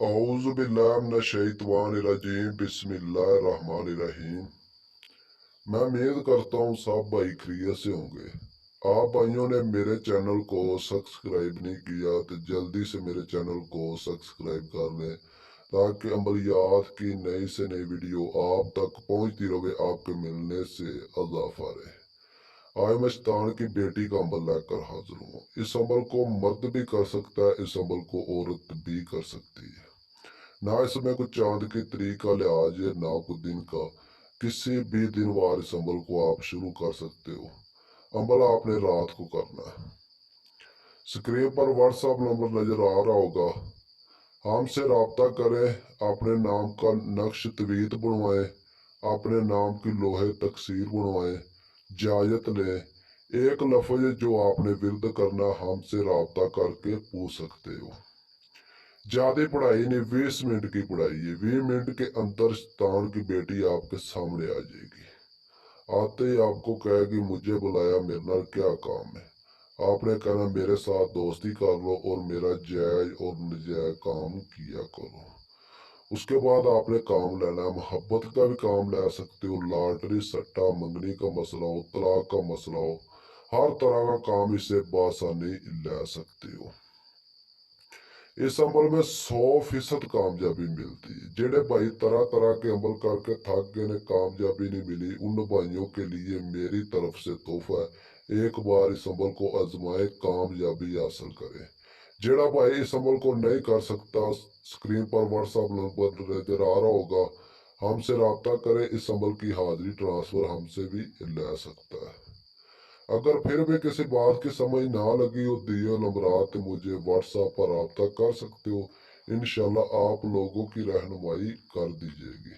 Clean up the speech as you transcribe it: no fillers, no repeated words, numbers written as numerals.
औज़ुबिल्लाहिमिनश्शैतानिर्रजीम बिस्मिल्लाहिर्रहमानिर्रहीम। मैं उम्मीद करता हूँ सब भाई खैरियत से होंगे। आप भाइयों ने मेरे चैनल को सब्सक्राइब नहीं किया तो जल्दी से मेरे चैनल को सब्सक्राइब कर लें ताकि अमलियात की नई से नई वीडियो आप तक पहुँचती रहे, आपके मिलने से इजाफा रहे। आज मैं शैतान की बेटी का अमल लेकर हाजिर हूँ। इस अमल को मर्द भी कर सकता है, इस अमल को औरत भी कर सकती है। ना इसमें कुछ चांद की तरीक का लिहाज है, ना कुछ दिन का। किसी भी दिन वार इस अमल को आप शुरू कर सकते हो। अमल आपने रात को करना है। स्क्रीन पर व्हाट्सएप नंबर नजर आ रहा होगा, हमसे रब्ता करें। अपने नाम का नक्श तवीत बनवाएं, अपने नाम की लोहे तकसीर बनवाएं, इजाजत लें। एक लफ्ज जो आपने विरद करना हमसे रब्ता करके पूछ सकते हो। ज्यादा पढ़ाई नहीं, 20 मिनट की पढ़ाई है। 20 मिनट के अंदर शैतान की बेटी आपके सामने आ जाएगी। आते ही आपको कहेगी मुझे बुलाया, मेरे नाल क्या काम है। आपने कहना मेरे साथ दोस्ती कर लो और मेरा जायज और नजायज काम किया करो। उसके बाद आपने काम लेना है। मोहब्बत का भी काम ले सकते हो, लॉटरी सट्टा मंगनी का मसला हो, तलाक का मसला हो, हर तरह का काम इससे बासानी ले सकते हो। इस अमल में 100% कामयाबी मिलती है। जेडे भाई तरह तरह के अमल करके थक गए ने, कामयाबी नहीं मिली, उन भाइयों के लिए मेरी तरफ से तोहफा है। एक बार इस अमल को आजमाए, कामयाबी हासिल करें। जेड़ा भाई इस अमल को नहीं कर सकता, स्क्रीन पर व्हाट्सएप नंबर नजर आ रहा होगा, हमसे रब्ता करें। इस अमल की हाजिरी ट्रांसफर हमसे भी ले सकता है। अगर फिर भी किसी बात की समझ ना लगी हो, दिए नंबरात मुझे व्हाट्सएप पर रब्ता कर सकते हो। इंशाल्लाह आप लोगों की रहनुमाई कर दी जाएगी।